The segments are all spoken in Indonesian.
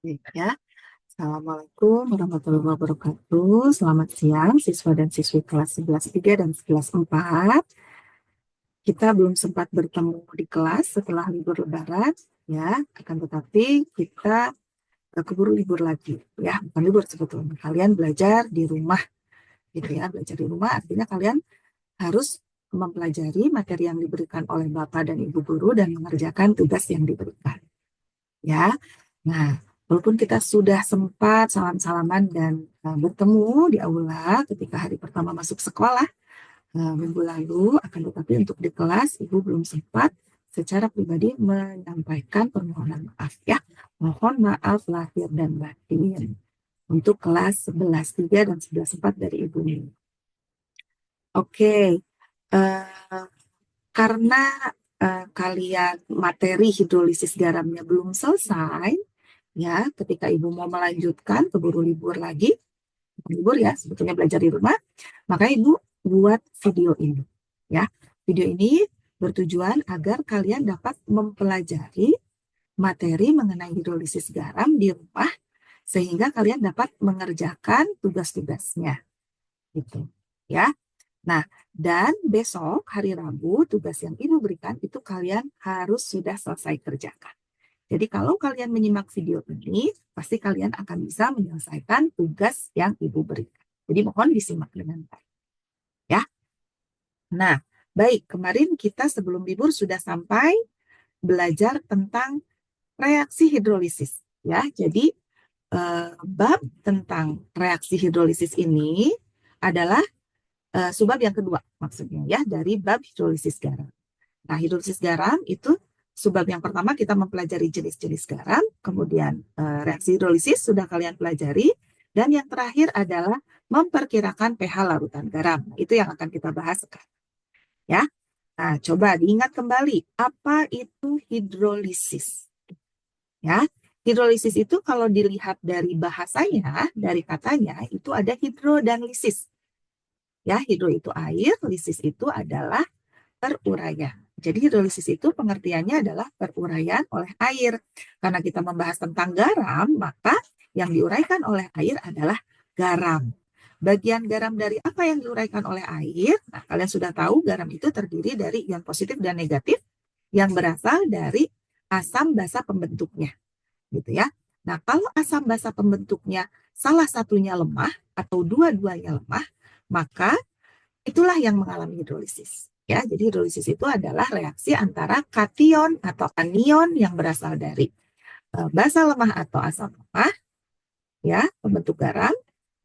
Baik ya. Assalamualaikum warahmatullahi wabarakatuh. Selamat siang siswa dan siswi kelas 11.3 dan 11.4. Kita belum sempat bertemu di kelas setelah libur Lebaran ya, akan tetapi kita keburu libur lagi ya. Bukan libur sebetulnya. Kalian belajar di rumah gitu ya. Belajar di rumah artinya kalian harus mempelajari materi yang diberikan oleh Bapak dan Ibu guru dan mengerjakan tugas yang diberikan. Ya. Nah, walaupun kita sudah sempat salam-salaman dan bertemu di aula ketika hari pertama masuk sekolah minggu lalu, akan tetapi untuk di kelas Ibu belum sempat secara pribadi menyampaikan permohonan maaf ya. Mohon maaf lahir dan batin untuk kelas 11.3 dan 11.4 dari Ibu nih. Oke, karena kalian materi hidrolisis garamnya belum selesai, ya, ketika Ibu mau melanjutkan keburu libur lagi, libur ya, sebetulnya belajar di rumah, maka Ibu buat video ini. Ya, video ini bertujuan agar kalian dapat mempelajari materi mengenai hidrolisis garam di rumah sehingga kalian dapat mengerjakan tugas-tugasnya. Gitu. Ya. Nah, dan besok hari Rabu tugas yang Ibu berikan itu kalian harus sudah selesai kerjakan. Jadi kalau kalian menyimak video ini, pasti kalian akan bisa menyelesaikan tugas yang Ibu berikan. Jadi mohon disimak dengan baik. Ya. Nah, baik, kemarin kita sebelum libur sudah sampai belajar tentang reaksi hidrolisis. Ya, jadi bab tentang reaksi hidrolisis ini adalah subbab yang kedua maksudnya ya dari bab hidrolisis garam. Nah, hidrolisis garam itu subbab yang pertama kita mempelajari jenis-jenis garam, kemudian reaksi hidrolisis sudah kalian pelajari, dan yang terakhir adalah memperkirakan pH larutan garam. Itu yang akan kita bahas sekarang. Ya, nah coba diingat kembali apa itu hidrolisis. Ya, hidrolisis itu kalau dilihat dari bahasanya, dari katanya itu ada hidro dan lisis. Ya, hidro itu air, lisis itu adalah peruraian. Jadi hidrolisis itu pengertiannya adalah peruraian oleh air. Karena kita membahas tentang garam, maka yang diuraikan oleh air adalah garam. Bagian garam dari apa yang diuraikan oleh air? Nah, kalian sudah tahu garam itu terdiri dari ion positif dan negatif yang berasal dari asam basa pembentuknya. Gitu ya. Nah, kalau asam basa pembentuknya salah satunya lemah atau dua-duanya lemah, maka itulah yang mengalami hidrolisis. Ya, jadi hidrolisis itu adalah reaksi antara kation atau anion yang berasal dari basa lemah atau asam lemah, ya, pembentuk garam,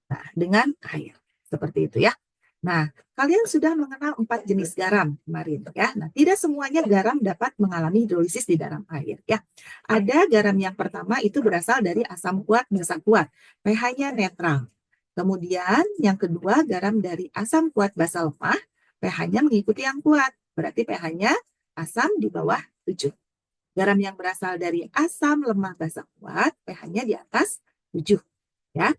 nah, dengan air. Seperti itu ya. Nah, kalian sudah mengenal 4 jenis garam kemarin ya. Nah, tidak semuanya garam dapat mengalami hidrolisis di dalam air ya. Ada garam yang pertama itu berasal dari asam kuat, basa kuat. pH-nya netral. Kemudian yang kedua garam dari asam kuat basa lemah, pH-nya mengikuti yang kuat. Berarti pH-nya asam di bawah 7. Garam yang berasal dari asam lemah basa kuat, pH-nya di atas 7. Ya.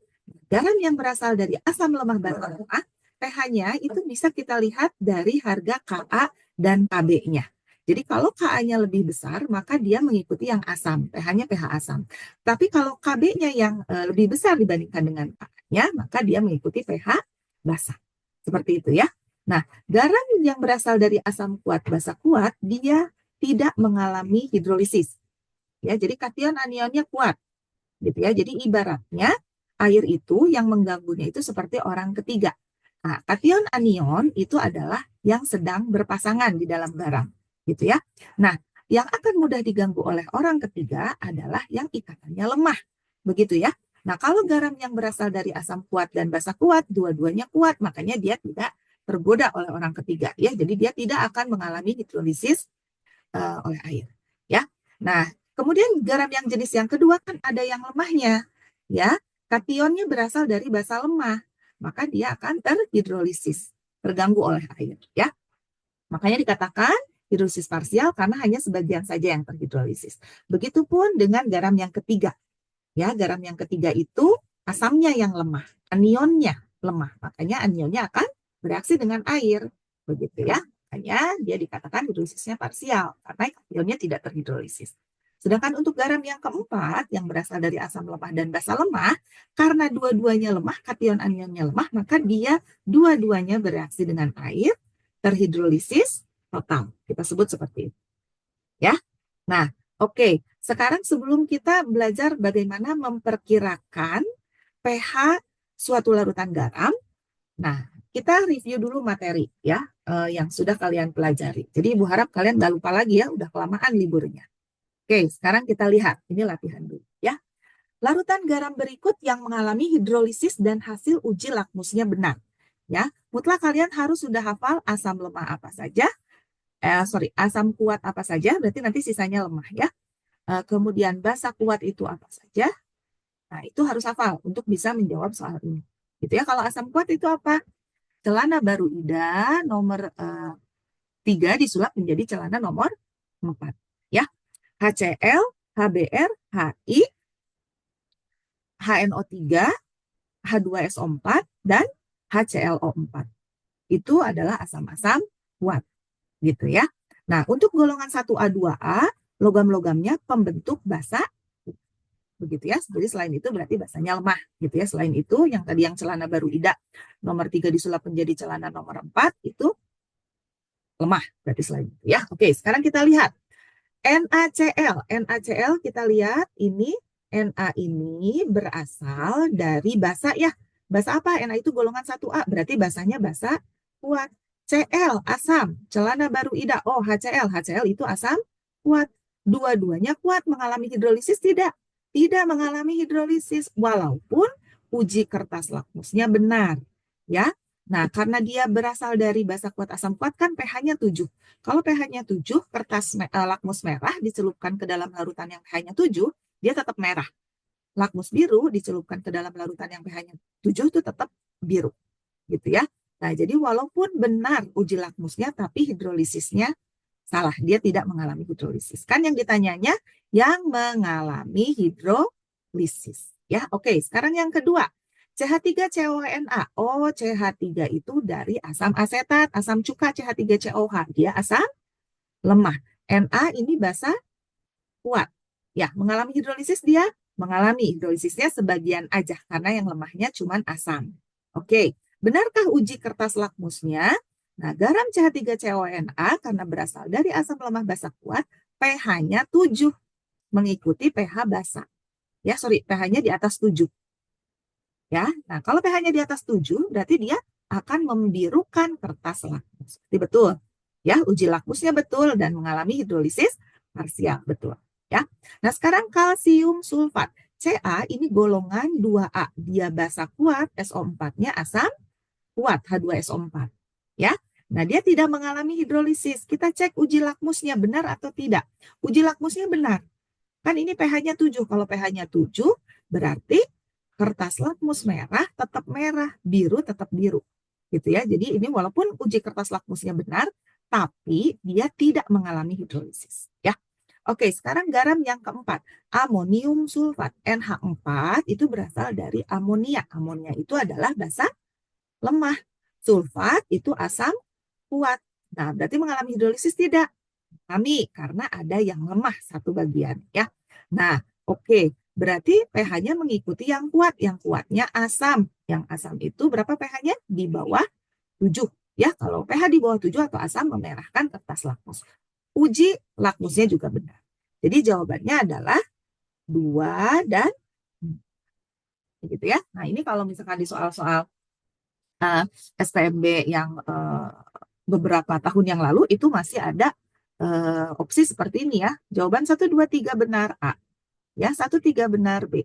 Garam yang berasal dari asam lemah basa lemah, pH-nya itu bisa kita lihat dari harga Ka dan Kb-nya. Jadi kalau Ka-nya lebih besar, maka dia mengikuti yang asam, pH-nya pH asam. Tapi kalau Kb-nya yang lebih besar dibandingkan dengan Ka-nya, maka dia mengikuti pH basa. Seperti itu ya. Nah, garam yang berasal dari asam kuat basa kuat, dia tidak mengalami hidrolisis. Ya, jadi kation anionnya kuat. Gitu ya. Jadi ibaratnya air itu yang mengganggunya itu seperti orang ketiga. Nah, kation anion itu adalah yang sedang berpasangan di dalam garam, gitu ya. Nah, yang akan mudah diganggu oleh orang ketiga adalah yang ikatannya lemah, begitu ya. Nah, kalau garam yang berasal dari asam kuat dan basa kuat, dua-duanya kuat, makanya dia tidak tergoda oleh orang ketiga, ya. Jadi dia tidak akan mengalami hidrolisis oleh air, ya. Nah, kemudian garam yang jenis yang kedua kan ada yang lemahnya, ya. Kationnya berasal dari basa lemah, maka dia akan terhidrolisis, terganggu oleh air, ya. Makanya dikatakan hidrolisis parsial karena hanya sebagian saja yang terhidrolisis. Begitupun dengan garam yang ketiga. Ya, garam yang ketiga itu asamnya yang lemah, anionnya lemah. Makanya anionnya akan bereaksi dengan air. Begitu ya. Makanya dia dikatakan hidrolisisnya parsial karena kationnya tidak terhidrolisis. Sedangkan untuk garam yang keempat, yang berasal dari asam lemah dan basa lemah, karena dua-duanya lemah, kation anionnya lemah, maka dia dua-duanya bereaksi dengan air, terhidrolisis total. Kita sebut seperti itu. Ya. Nah, oke. Sekarang sebelum kita belajar bagaimana memperkirakan pH suatu larutan garam, nah, kita review dulu materi ya yang sudah kalian pelajari. Jadi Ibu harap kalian nggak lupa lagi ya, udah kelamaan liburnya. Oke, sekarang kita lihat. Ini latihan dulu ya. Larutan garam berikut yang mengalami hidrolisis dan hasil uji lakmusnya benar. Ya, mutlak kalian harus sudah hafal asam lemah apa saja. Asam kuat apa saja, berarti nanti sisanya lemah ya. Kemudian basa kuat itu apa saja. Nah, itu harus hafal untuk bisa menjawab soal ini. Gitu ya, kalau asam kuat itu apa? Celana baru Ida nomor 3 disulap menjadi celana nomor 4. Ya, HCl, HBr, HI, HNO3, H2SO4, dan HClO4. Itu adalah asam-asam kuat. Gitu ya. Nah, untuk golongan 1A2A, logam-logamnya pembentuk basa. Begitu ya. Jadi selain itu berarti basanya lemah. Gitu ya. Selain itu, yang tadi yang celana baru Ida nomor 3 disulap menjadi celana nomor 4, itu lemah. Berarti selain itu ya. Oke, sekarang kita lihat. NaCl. NaCl kita lihat ini. Na ini berasal dari basa ya. Basa apa? Na itu golongan 1A. Berarti basanya basa kuat. Cl, asam. Celana baru Ida. Oh, HCl. HCl itu asam kuat. Dua-duanya kuat mengalami hidrolisis tidak? Tidak mengalami hidrolisis. Walaupun uji kertas lakmusnya benar. Ya. Nah, karena dia berasal dari basa kuat asam kuat kan pH-nya 7. Kalau pH-nya 7, kertas lakmus merah dicelupkan ke dalam larutan yang pH-nya 7, dia tetap merah. Lakmus biru dicelupkan ke dalam larutan yang pH-nya 7 itu tetap biru. Gitu ya. Nah, jadi walaupun benar uji lakmusnya, tapi hidrolisisnya salah. Dia tidak mengalami hidrolisis. Kan yang ditanyanya yang mengalami hidrolisis. Ya, oke. Sekarang yang kedua. CH3CONA. Oh, CH3 itu dari asam asetat, asam cuka CH3COH. Dia asam lemah. Na ini basa kuat. Ya, mengalami hidrolisis dia mengalami hidrolisisnya sebagian aja karena yang lemahnya cuma asam. Oke, benarkah uji kertas lakmusnya? Nah, garam CH3CONA karena berasal dari asam lemah basa kuat, pH-nya 7 mengikuti pH basa. Ya, pH-nya di atas 7. Ya, nah kalau pH-nya di atas 7, berarti dia akan membirukan kertas lakmus. Jadi betul. Ya, uji lakmusnya betul dan mengalami hidrolisis parsial, betul. Ya. Nah, sekarang kalsium sulfat. Ca ini golongan 2A. Dia basa kuat, SO4-nya asam kuat, H2SO4. Ya. Nah, dia tidak mengalami hidrolisis. Kita cek uji lakmusnya benar atau tidak. Uji lakmusnya benar. Kan ini pH-nya 7. Kalau pH-nya 7, berarti kertas lakmus merah tetap merah, biru tetap biru. Gitu ya. Jadi ini walaupun uji kertas lakmusnya benar, tapi dia tidak mengalami hidrolisis. Ya. Oke, sekarang garam yang keempat. Amonium sulfat. NH4 itu berasal dari amonia. Amonia itu adalah basa lemah. Sulfat itu asam kuat. Nah, berarti mengalami hidrolisis tidak? Mengalami, karena ada yang lemah satu bagian. Ya. Nah, oke. Berarti pH-nya mengikuti yang kuat. Yang kuatnya asam. Yang asam itu berapa pH-nya? Di bawah 7. Ya, kalau pH di bawah 7 atau asam memerahkan kertas lakmus. Uji lakmusnya juga benar. Jadi jawabannya adalah 2 dan gitu ya. Nah, ini kalau misalkan di soal-soal SPMB yang beberapa tahun yang lalu itu masih ada opsi seperti ini ya. Jawaban 1, 2, 3 benar A. Ya, 1, 3 benar B.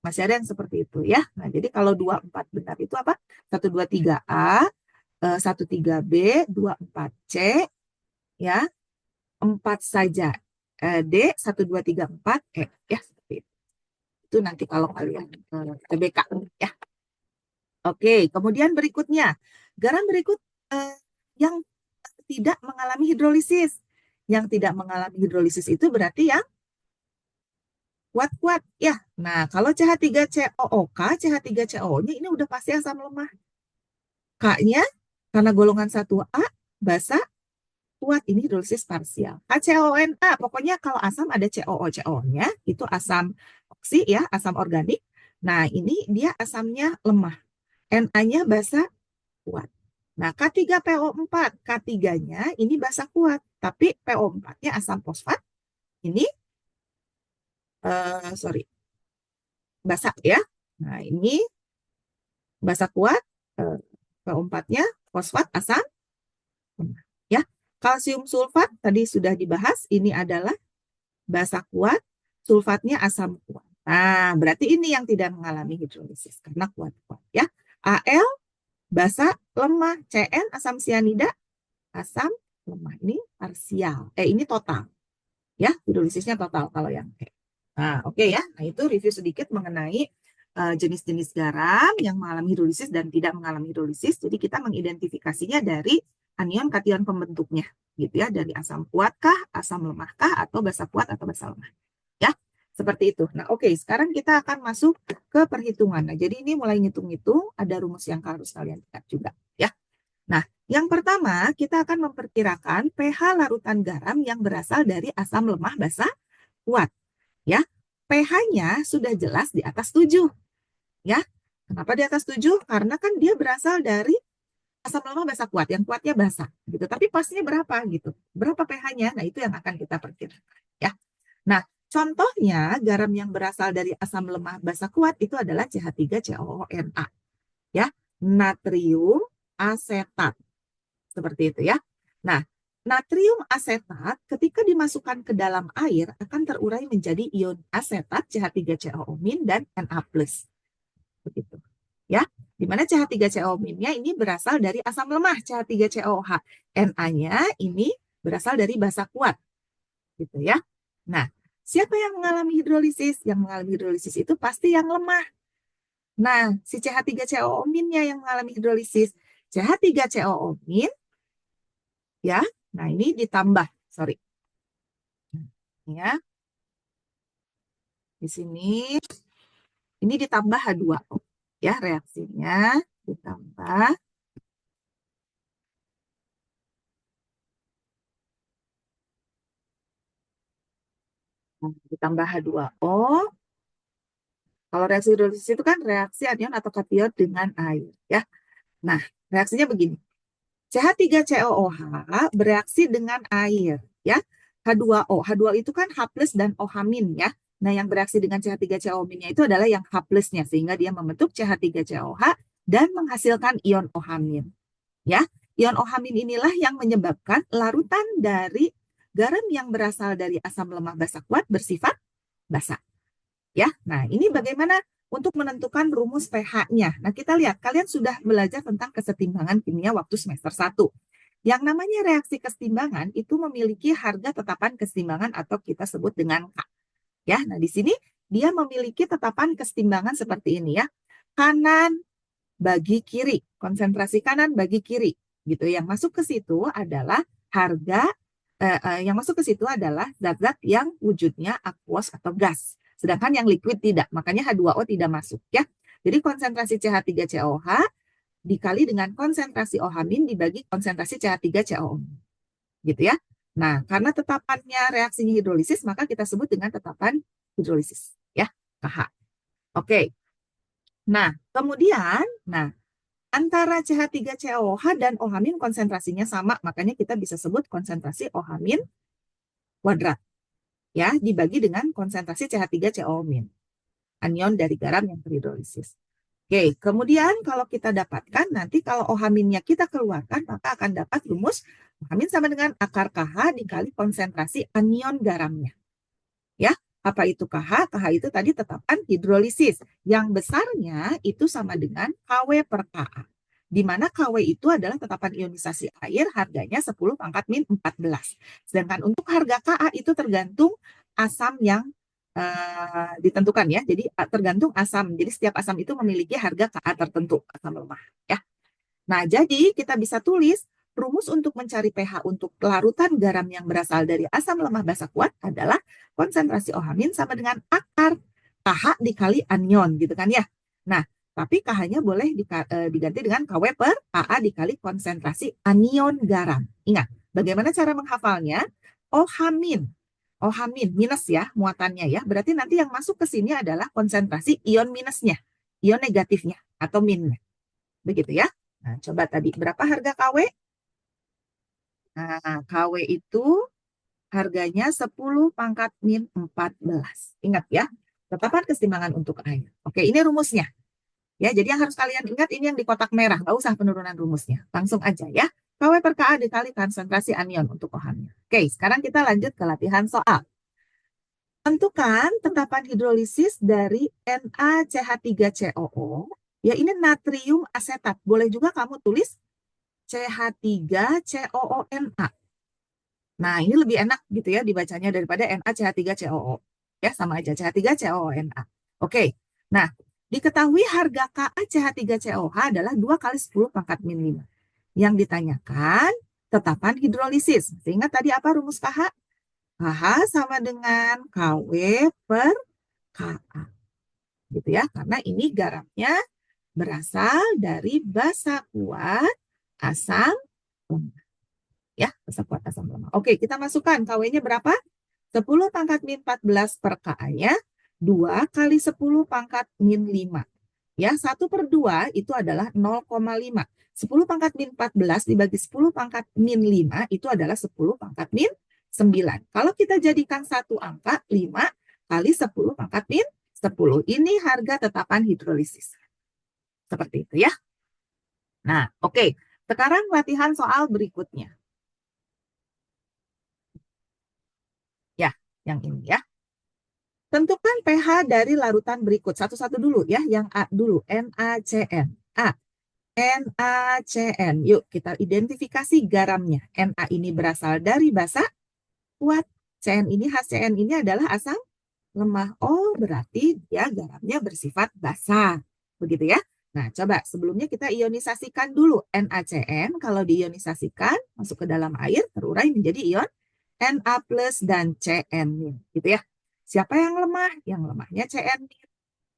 Masih ada yang seperti itu ya. Nah, jadi kalau 2, 4 benar itu apa? 1, 2, 3 A, 1, 3 B, 2, 4 C, ya. 4 saja D, 1, 2, 3, 4 E. Ya, seperti itu. Itu nanti kalau kalian TBK ya. Oke, kemudian berikutnya. Garam berikut yang tidak mengalami hidrolisis. Yang tidak mengalami hidrolisis itu berarti yang kuat-kuat ya. Nah, kalau CH3COOK, CH3COO-nya ini udah pasti asam lemah. K-nya karena golongan 1A basa kuat, ini hidrolisis parsial. HCONA, pokoknya kalau asam ada COO-nya, itu asam oksi ya, asam organik. Nah, ini dia asamnya lemah. Na-nya basa kuat. Nah, K3PO4, K3-nya ini basa kuat, tapi PO4-nya asam fosfat, ini, basa ya. Nah, ini basa kuat, PO4-nya fosfat asam lemah. Ya, kalsium sulfat tadi sudah dibahas, ini adalah basa kuat, sulfatnya asam kuat. Nah, berarti ini yang tidak mengalami hidrolisis karena kuat-kuat ya. Al basa lemah, Cn asam sianida asam lemah. Ini parsial. Ini total. Ya, hidrolisisnya total kalau yang Nah, oke ya. Nah, itu review sedikit mengenai jenis-jenis garam yang mengalami hidrolisis dan tidak mengalami hidrolisis. Jadi kita mengidentifikasinya dari anion kation pembentuknya, gitu ya, dari asam kuatkah, asam lemahkah, atau basa kuat atau basa lemah. Ya, seperti itu. Nah, oke, sekarang kita akan masuk ke perhitungan. Nah, jadi ini mulai ngitung-ngitung, ada rumus yang harus kalian ingat juga, ya. Nah, yang pertama kita akan memperkirakan pH larutan garam yang berasal dari asam lemah basa kuat. Ya, pH-nya sudah jelas di atas 7. Ya, kenapa di atas 7? Karena kan dia berasal dari asam lemah basa kuat, yang kuatnya basa, gitu. Tapi pasnya berapa gitu? Berapa pH-nya? Nah, itu yang akan kita perkirakan, ya. Nah, contohnya garam yang berasal dari asam lemah basa kuat itu adalah CH3COONA, ya, natrium asetat. Seperti itu ya. Nah, natrium asetat ketika dimasukkan ke dalam air akan terurai menjadi ion asetat CH3COO- dan Na+. Begitu. Ya, di mana CH3COO-nya ini berasal dari asam lemah CH3COOH. Na-nya ini berasal dari basa kuat. Gitu ya. Nah, siapa yang mengalami hidrolisis? Yang mengalami hidrolisis itu pasti yang lemah. Nah, si CH3COO-nya yang mengalami hidrolisis. CH3COO- ya. Nah, ini ditambah, sorry. Ya. Di sini ini ditambah H2O. Ya, reaksinya ditambah H2O. Kalau reaksi hidrolisis itu kan reaksi anion atau kation dengan air, ya. Nah, reaksinya begini. CH3COOH bereaksi dengan air, ya. H2O. H2O itu kan H+ dan OH- ya. Nah, yang bereaksi dengan CH3COO-nya itu adalah yang H+-nya sehingga dia membentuk CH3COOH dan menghasilkan ion OH-. Ya, ion OH- inilah yang menyebabkan larutan dari garam yang berasal dari asam lemah basa kuat bersifat basa. Ya, nah ini bagaimana untuk menentukan rumus pH-nya. Nah, kita lihat, kalian sudah belajar tentang kesetimbangan kimia waktu semester 1. Yang namanya reaksi kesetimbangan itu memiliki harga tetapan kesetimbangan atau kita sebut dengan K. Ya, nah di sini dia memiliki tetapan kesetimbangan seperti ini ya. Kanan bagi kiri, konsentrasi kanan bagi kiri, gitu. Yang masuk ke situ adalah harga, yang masuk ke situ adalah zat-zat yang wujudnya aquos atau gas. Sedangkan yang liquid tidak, makanya H2O tidak masuk ya. Jadi konsentrasi CH3COH dikali dengan konsentrasi OH- dibagi konsentrasi CH3COO. Gitu ya. Nah, karena tetapannya reaksinya hidrolisis, maka kita sebut dengan tetapan hidrolisis ya, KH. Oke. Nah, kemudian, antara CH3COOH dan OH- konsentrasinya sama, makanya kita bisa sebut konsentrasi OH- kuadrat. Ya, dibagi dengan konsentrasi CH3COO-, anion dari garam yang terhidrolisis. Oke, kemudian kalau kita dapatkan, nanti kalau OH- kita keluarkan, maka akan dapat rumus OH- sama dengan akar KH dikali konsentrasi anion garamnya. Ya, apa itu KH? KH itu tadi tetapan hidrolisis. Yang besarnya itu sama dengan KW per KA. Di mana KW itu adalah tetapan ionisasi air, harganya 10 pangkat min 14. Sedangkan untuk harga KA itu tergantung asam yang ditentukan ya. Jadi tergantung asam. Jadi setiap asam itu memiliki harga KA tertentu, asam lemah ya. Nah, jadi kita bisa tulis rumus untuk mencari pH untuk larutan garam yang berasal dari asam lemah basa kuat adalah konsentrasi OH- sama dengan akar KH dikali anion gitu kan ya. Nah, tapi KH-nya boleh diganti dengan KW per KA dikali konsentrasi anion garam. Ingat, Bagaimana cara menghafalnya? OH-. OH- minus ya muatannya ya. Berarti nanti yang masuk ke sini adalah konsentrasi ion minusnya, ion negatifnya atau minnya. Begitu ya. Nah, coba tadi berapa harga KW? Nah, KW itu harganya 10 pangkat min 14. Ingat ya, tetapan kesetimbangan untuk air. Oke, ini rumusnya. Ya, jadi yang harus kalian ingat ini yang di kotak merah. Nggak usah penurunan rumusnya. Langsung aja ya. KW per KA dikali konsentrasi anion untuk OH-nya. Oke, sekarang kita lanjut ke latihan soal. Tentukan tetapan hidrolisis dari NaCH3COO. Ya, ini natrium asetat. Boleh juga kamu tulis CH3COONA. Nah, ini lebih enak gitu ya dibacanya daripada NaCH3COO. Ya, sama aja CH3COONA. Oke. Nah, diketahui harga KaCH3COH adalah 2 kali 10 pangkat min 5. Yang ditanyakan tetapan hidrolisis. Sehingga tadi apa rumus KH? KH sama dengan KW per KA. Gitu ya, karena ini garamnya berasal dari basa kuat asam lemah. Ya, basa kuat asam lemah. Oke, kita masukkan KW-nya berapa? 10 pangkat min 14 per KA-nya, 2 kali 10 pangkat min 5. Ya, 1 per 2 itu adalah 0,5. 10 pangkat min 14 dibagi 10 pangkat min 5 itu adalah 10 pangkat min 9. Kalau kita jadikan satu angka, 5 kali 10 pangkat min 10. Ini harga tetapan hidrolisis. Seperti itu ya. Nah, oke. Sekarang latihan soal berikutnya. Ya, yang ini ya. Tentukan pH dari larutan berikut. Satu-satu dulu ya, yang A dulu, NaCN. A, NaCN. Yuk kita identifikasi garamnya. Na ini berasal dari basa kuat. CN ini, HCN ini adalah asam lemah. Oh, berarti dia garamnya bersifat basa. Begitu ya. Nah, coba sebelumnya kita ionisasikan dulu. NaCN kalau diionisasikan masuk ke dalam air terurai menjadi ion Na plus dan Cn-. Gitu ya. Siapa yang lemah? Yang lemahnya Cn-.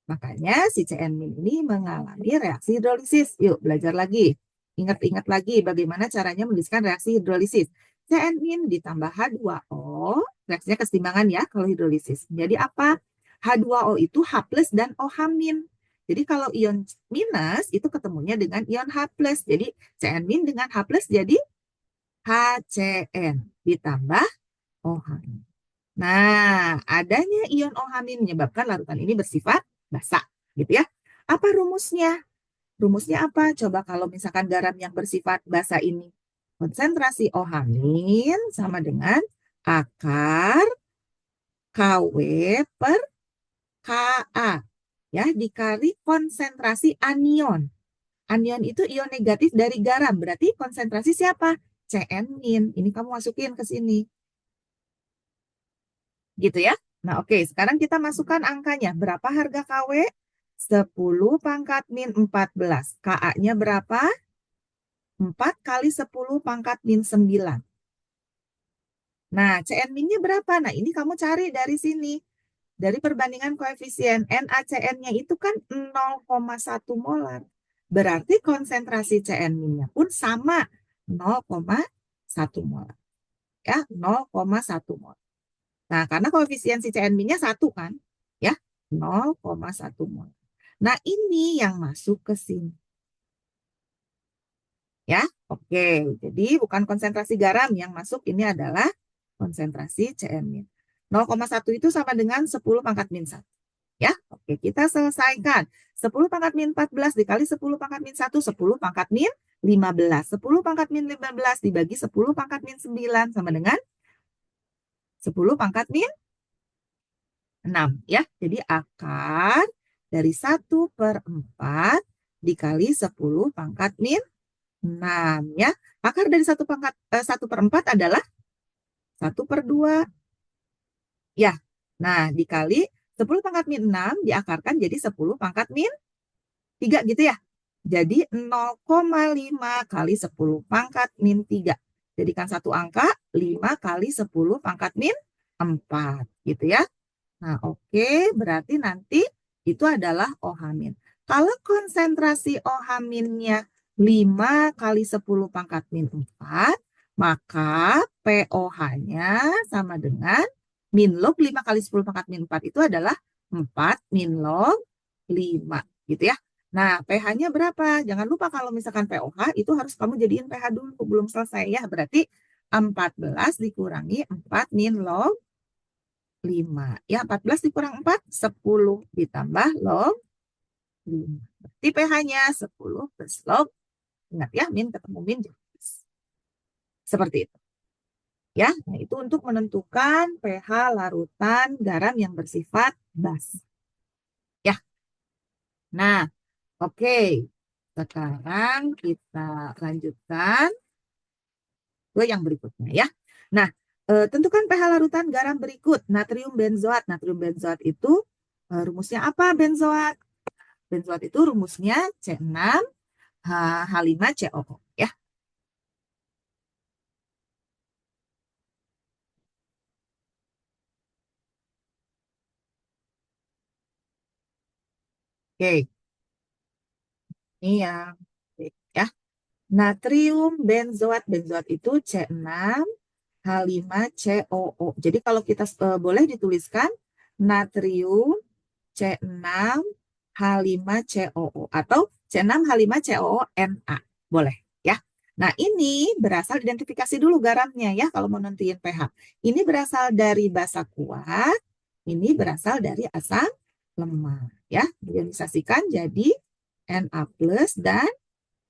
Makanya si Cn- ini mengalami reaksi hidrolisis. Yuk belajar lagi. Ingat-ingat lagi bagaimana caranya menuliskan reaksi hidrolisis. Cn- ditambah H2O. Reaksinya kesetimbangan ya kalau hidrolisis. Jadi apa? H2O itu H plus dan OH-. Jadi kalau ion minus itu ketemunya dengan ion H plus. Jadi Cn- dengan H plus jadi HCN ditambah OH-. Nah, adanya ion OH- menyebabkan larutan ini bersifat basa, gitu ya. Apa rumusnya? Rumusnya apa? Coba kalau misalkan garam yang bersifat basa ini, konsentrasi OH- sama dengan akar KW per KA, ya, dikali konsentrasi anion. Anion itu ion negatif dari garam, berarti konsentrasi siapa? Cn-. Ini kamu masukin ke sini. Gitu ya. Nah, oke. Sekarang kita masukkan angkanya. Berapa harga KW? 10 pangkat min 14. KA-nya berapa? 4 kali 10 pangkat min 9. Nah, CN-nya berapa? Nah, ini kamu cari dari sini. Dari perbandingan koefisien NaCN-nya itu kan 0,1 molar. Berarti konsentrasi CN-nya pun sama 0,1 molar. Ya, 0,1 molar. Nah, karena koefisiensi CN-nya 1 kan, ya, 0,1 mol. Nah, ini yang masuk ke sini. Ya, oke. Jadi bukan konsentrasi garam yang masuk, ini adalah konsentrasi CN-. 0,1 itu sama dengan 10 pangkat min 1. Ya, oke. Kita selesaikan. 10 pangkat min 14 dikali 10 pangkat min 1, 10 pangkat min 15. 10 pangkat min 15 dibagi 10 pangkat min 9 sama dengan 10 pangkat min 6 ya. Jadi akar dari 1/4 dikali 10 pangkat min 6 ya. Akar dari 1/4 adalah 1/2 ya. Nah, dikali 10 pangkat min 6 diakarkan jadi 10 pangkat min 3 gitu ya. Jadi 0,5 kali 10 pangkat min 3. Jadikan satu angka 5 kali 10 pangkat min 4 gitu ya. Nah, oke, berarti nanti itu adalah OH-. Kalau konsentrasi OH-nya 5 kali 10 pangkat min 4, Maka POH-nya sama dengan min log 5 kali 10 pangkat min 4 itu adalah 4 min log 5 gitu ya. Nah, pH-nya berapa? Jangan lupa kalau misalkan POH itu harus kamu jadiin pH dulu, belum selesai ya. Berarti 14 dikurangi 4 min log 5. Ya, 14 dikurang 4, 10 ditambah log 5. Berarti pH-nya 10 plus log. Ingat ya, min ketemu min jadi plus. Seperti itu. Ya, nah itu untuk menentukan pH larutan garam yang bersifat base. Ya, nah oke. Sekarang kita lanjutkan ke yang berikutnya ya. Nah, tentukan pH larutan garam berikut. Natrium benzoat. Natrium benzoat itu rumusnya apa benzoat? Benzoat itu rumusnya C6H5COO ya. Oke, ini yang ya. Natrium benzoat. Benzoat itu C6H5COO. Jadi kalau kita boleh dituliskan natrium C6H5COO atau C6H5COO Na. Boleh ya. Nah, ini berasal identifikasi dulu garamnya ya kalau mau nentuin pH. Ini berasal dari basa kuat, ini berasal dari asam lemah ya. Diionisasikan jadi Na plus dan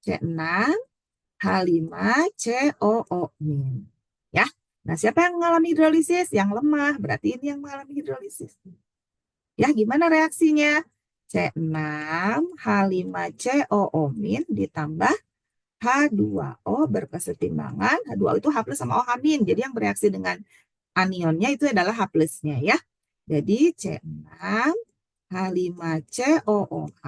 C6H5COO min. Ya. Nah, siapa yang mengalami hidrolisis? Yang lemah, berarti ini yang mengalami hidrolisis. Ya, gimana reaksinya? C6H5COO min ditambah H2O berkesetimbangan. H2O itu H plus sama OH min. Jadi yang bereaksi dengan anionnya itu adalah H plusnya ya. Jadi C6H5COOH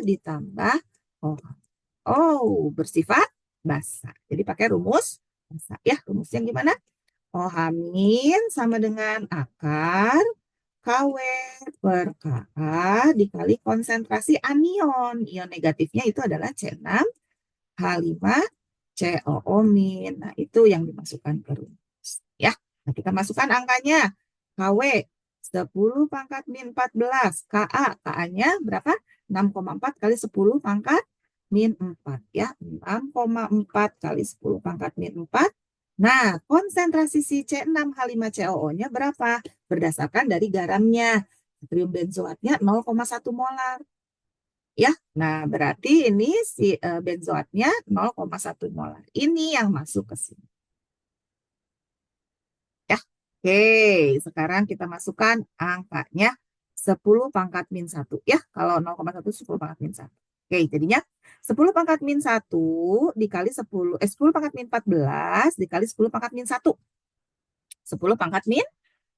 ditambah OH. Oh, bersifat basa. Jadi pakai rumus basa. Ya, rumusnya gimana? OH min sama dengan akar KW per Ka dikali konsentrasi anion. Ion negatifnya itu adalah C6H5COO min. Nah, itu yang dimasukkan ke rumus. Ya, nah kita masukkan angkanya. KW 10 pangkat min 14. Ka-nya berapa? 6,4 kali 10 pangkat min 4. Ya, 6,4 kali 10 pangkat min 4. Nah, konsentrasi si C6H5COO-nya berapa? Berdasarkan dari garamnya. Natrium benzoatnya 0,1 molar. Ya, nah berarti ini si benzoatnya 0,1 molar. Ini yang masuk ke sini. Ya, oke. Sekarang kita masukkan angkanya 10 pangkat min 1. Ya, kalau 0,1 10 pangkat min 1. Oke, jadinya 10 pangkat min 1 dikali 10 pangkat min 14 dikali 10 pangkat min 1. 10 pangkat min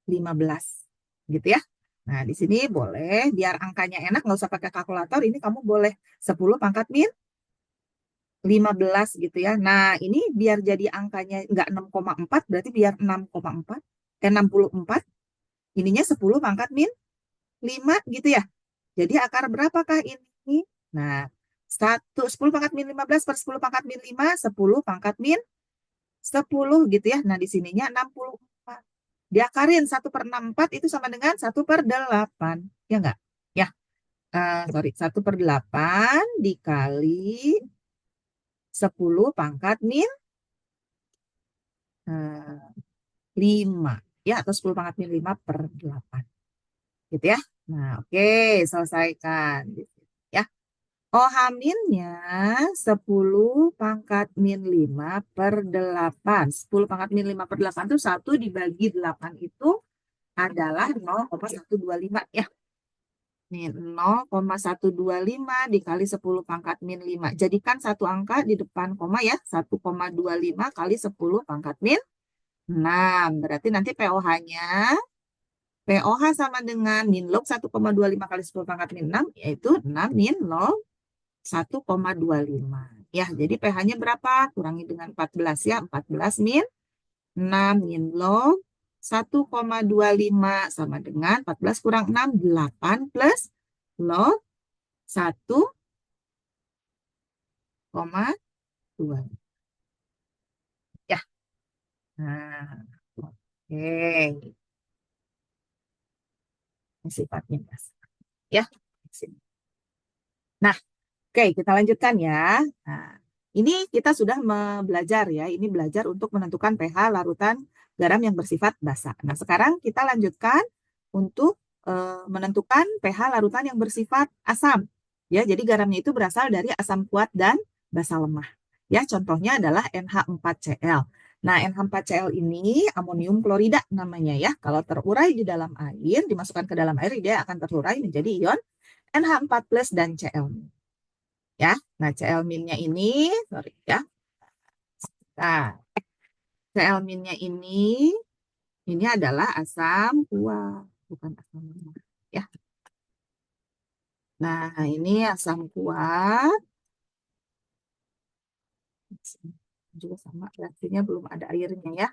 15. Gitu ya. Nah, di sini boleh, biar angkanya enak, nggak usah pakai kalkulator, ini kamu boleh 10 pangkat min 15 gitu ya. Nah, ini biar jadi angkanya nggak 6,4, berarti biar 6,4, 64, ininya 10 pangkat min 5 gitu ya. Jadi akar berapakah ini? Nah, 10 pangkat min 15 per 10 pangkat min 5, 10 pangkat min 10 gitu ya. Nah, di sininya 64. Diakarin 1 per 64 itu sama dengan 1 per 8. Ya enggak? Ya, sorry. 1 per 8 dikali 10 pangkat min 5. Ya, atau 10 pangkat min 5 per 8. Gitu ya. Nah, oke. Selesaikan. Ya. OH minnya 10 pangkat min 5 per 8. 10 pangkat min 5 per 8 itu 1 dibagi 8 itu adalah 0,125 ya. Nih, 0,125 dikali 10 pangkat min 5. Jadikan satu angka di depan koma ya. 1,25 kali 10 pangkat min 6. Berarti nanti POH sama dengan min log 1,25 kali 10 pangkat min 6, yaitu 6 min log 1,25. Ya, jadi pH-nya berapa? Kurangi dengan 14 ya. 14 min 6 min log 1,25 sama dengan 14 kurang 6, 8 plus log 1,2. Ya, Nah, oke. Ini sifatnya basa. Ya. Nah, oke, kita lanjutkan ya. Nah, ini kita sudah belajar ya. Ini belajar untuk menentukan pH larutan garam yang bersifat basa. Nah, sekarang kita lanjutkan untuk menentukan pH larutan yang bersifat asam. Ya, jadi garamnya itu berasal dari asam kuat dan basa lemah. Ya, contohnya adalah NH4Cl. Nah, NH4Cl ini amonium klorida namanya ya. Kalau terurai di dalam air, dimasukkan ke dalam air, dia akan terurai menjadi ion NH4 plus dan Cl ya. Nah, Cl-nya ini, sorry ya. Nah, Cl-nya ini adalah asam kuat, bukan asam lemah ya. Nah, ini asam kuat. Juga sama, reaksinya belum ada airnya ya.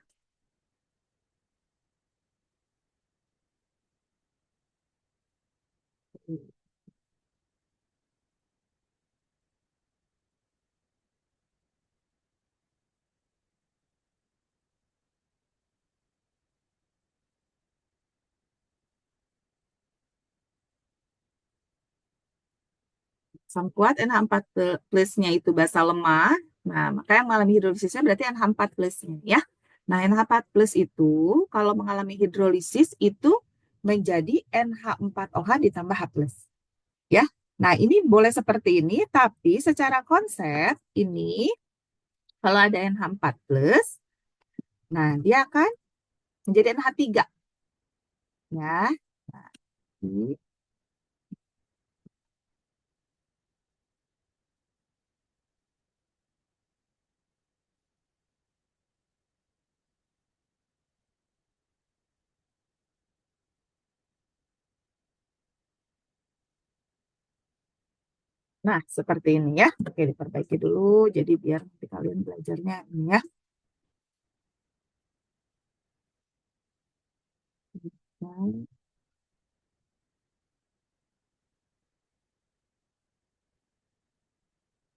Asam kuat NH4 plusnya itu basa lemah. Nah, maka yang mengalami hidrolisisnya berarti NH4 plusnya ya. Nah, NH4 plus itu kalau mengalami hidrolisis itu menjadi NH4OH ditambah H plus. Ya. Nah, ini boleh seperti ini, tapi secara konsep ini kalau ada NH4 plus, nah dia akan menjadi NH3 ya. Nah, nah, seperti ini ya. Oke, diperbaiki dulu jadi biar nanti kalian belajarnya ini ya.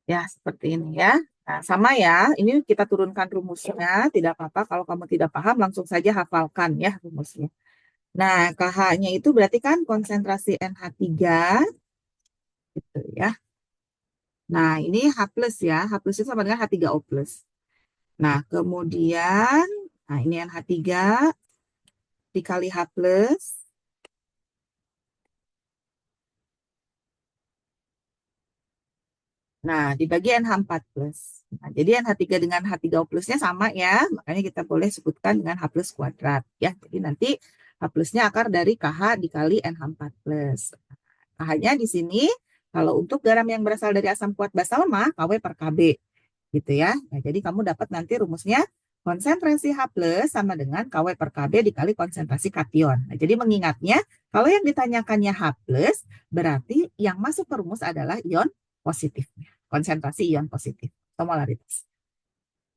Ya, seperti ini ya. Nah, sama ya. Ini kita turunkan rumusnya, tidak apa-apa kalau kamu tidak paham langsung saja hafalkan ya rumusnya. Nah, KH-nya itu berarti kan konsentrasi NH3 gitu ya. Nah, ini H plus ya. H plus itu sama dengan H3O plus. Nah, kemudian, nah ini NH3 dikali H plus. Nah, dibagi NH4 plus. Nah, jadi NH3 dengan H3O plusnya sama ya. Makanya kita boleh sebutkan dengan H plus kuadrat. Ya, jadi nanti H plusnya akar dari KH dikali NH4 plus. KH-nya di sini, kalau untuk garam yang berasal dari asam kuat basa lemah, KW per KB. Gitu ya. Nah, jadi kamu dapat nanti rumusnya konsentrasi H plus sama dengan KW per KB dikali konsentrasi kation. Nah, jadi mengingatnya, kalau yang ditanyakannya H plus, berarti yang masuk ke rumus adalah ion positifnya. Konsentrasi ion positif, atau molaritas.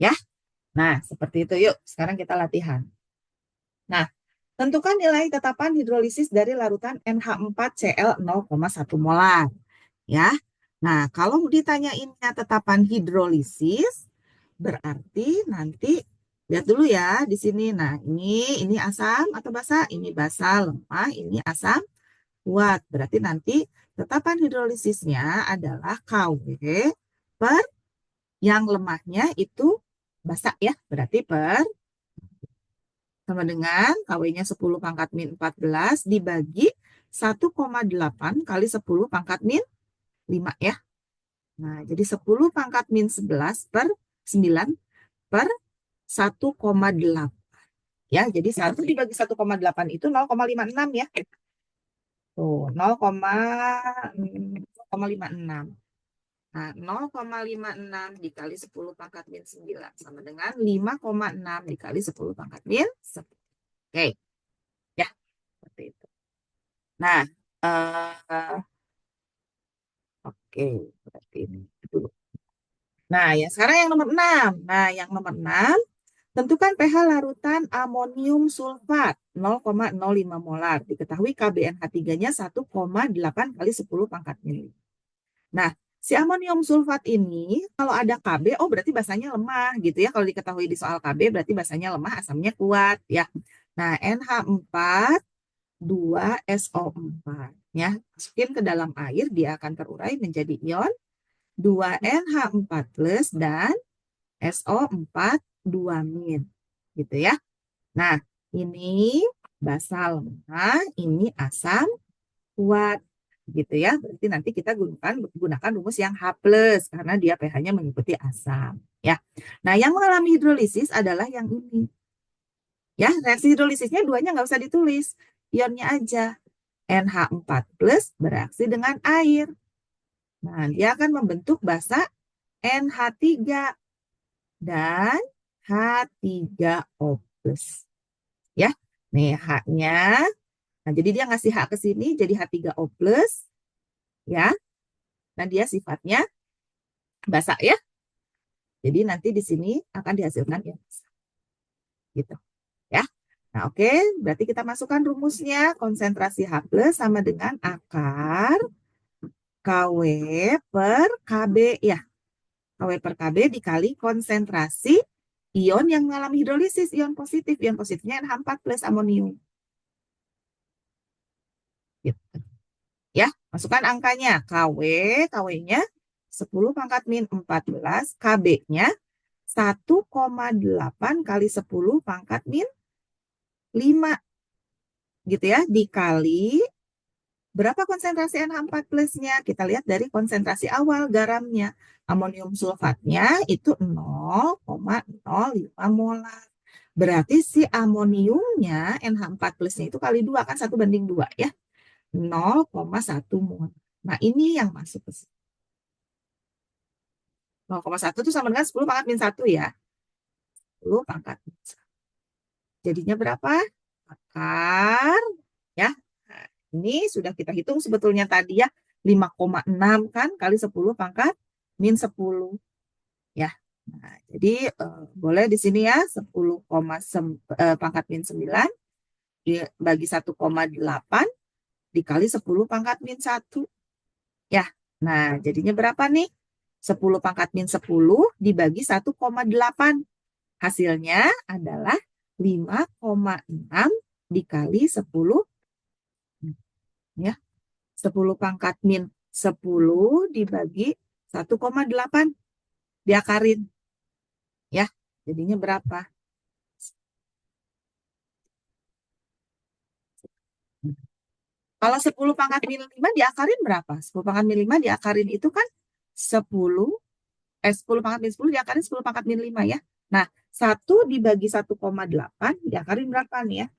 Ya, nah seperti itu. Yuk, sekarang kita latihan. Nah, tentukan nilai tetapan hidrolisis dari larutan NH4Cl 0,1 molar. Ya, nah kalau ditanyainnya tetapan hidrolisis, berarti nanti lihat dulu ya di sini. Nah, ini asam atau basa? Ini basa lemah, ini asam kuat. Berarti nanti tetapan hidrolisisnya adalah KW per yang lemahnya itu basa ya. Berarti per sama dengan KW-nya 10 pangkat min 14 dibagi 1,8 kali 10 pangkat min 5 ya. Nah, jadi 10 pangkat min 11 per 9 per 1,8. Ya, jadi 1 dibagi 1,8 itu 0,56 ya. Tuh, 0,56. Nah, 0,56 dikali 10 pangkat min 9 sama dengan 5,6 dikali 10 pangkat min 10. Oke, ya, seperti itu. Nah, oke, berarti ini dulu. Nah, ya sekarang yang nomor 6. Nah, yang nomor 6, tentukan pH larutan amonium sulfat 0,05 molar. Diketahui KBNH3-nya 1,8 kali 10 pangkat min. Nah, Si amonium sulfat ini kalau ada Kb, oh berarti basanya lemah gitu ya. Kalau diketahui di soal Kb berarti basanya lemah, asamnya kuat ya. Nah, NH4 2SO4 ya. Masukin ke dalam air, dia akan terurai menjadi ion 2NH4 plus dan SO4 2- gitu ya. Nah, ini basa lemah, ini asam kuat gitu ya. Berarti nanti kita gunakan rumus yang H+ karena dia pH-nya mengikuti asam ya. Nah, yang mengalami hidrolisis adalah yang ini. Ya, reaksi hidrolisisnya duanya nggak usah ditulis. Ionnya aja. NH4 plus bereaksi dengan air. Nah, dia akan membentuk basa NH3 dan H3O plus. Ya, nih H-nya. Nah, jadi dia ngasih H ke sini jadi H3O plus. Ya, nah dia sifatnya basa ya. Jadi nanti di sini akan dihasilkan yang basa. Gitu. Ya. Nah, oke, berarti kita masukkan rumusnya. Konsentrasi H+ sama dengan akar KW per KB ya. KW per KB dikali konsentrasi ion yang mengalami hidrolisis, ion positif. Ion positifnya NH4 plus amonium. Gitu. Ya, masukkan angkanya. KW-nya 10 pangkat min 14, KB-nya 1,8 kali 10 pangkat min 5. Gitu ya, dikali berapa konsentrasi NH4 plusnya? Kita lihat dari konsentrasi awal garamnya. Amonium sulfatnya itu 0,05 molar. Berarti si amoniumnya NH4 plusnya itu kali 2, kan 1:2 ya. 0,1 molar. Nah, ini yang masuk ke sini. 0,1 itu sama dengan 10 pangkat min 1 ya. 10 pangkat min 1. Jadinya berapa? Akar. Ya. Nah, ini sudah kita hitung sebetulnya tadi ya. 5,6 kan kali 10 pangkat min 10. Ya. Nah, jadi boleh di sini ya 10, pangkat min 9 bagi 1,8 dikali 10 pangkat min 1. Ya. Nah, jadinya berapa nih? 10 pangkat min 10 dibagi 1,8. Hasilnya adalah 5,6 dikali 10 ya. 10 pangkat min 10 dibagi 1,8 diakarin. Ya, jadinya berapa? Kalau 10 pangkat min 5 diakarin berapa? 10 pangkat min 5 diakarin itu kan 10 10 pangkat min 10 diakarin 10 pangkat min 5 ya. Nah, 1 dibagi 1,8 diakarin berapa nih ya?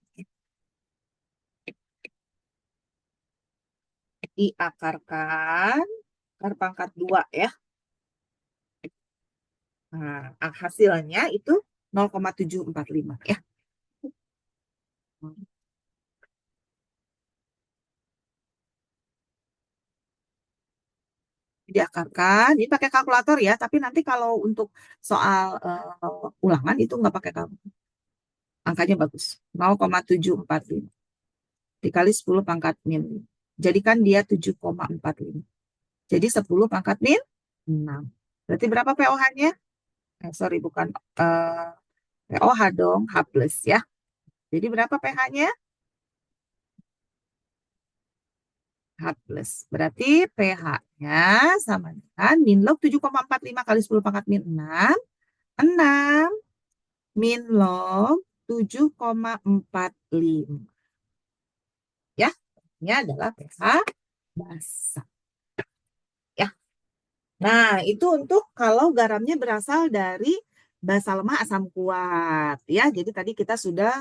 Diakarkan akar pangkat 2 ya. Nah, hasilnya itu 0,745 ya. Diakarkan, ini pakai kalkulator ya, tapi nanti kalau untuk soal ulangan itu nggak pakai kalkulator. Angkanya bagus, 0,745 dikali 10 pangkat min 5. Jadikan dia 7,45. Jadi 10 pangkat min 6. Berarti berapa pOH-nya? Sorry, bukan pOH dong, H+ ya. Jadi berapa pH-nya? H+. Berarti pH-nya sama dengan min log 7,45 kali 10 pangkat min 6. 6 min log 7,45. Ya, ini adalah pH basa. Ya. Nah, itu untuk kalau garamnya berasal dari basa lemah asam kuat. Ya, jadi tadi kita sudah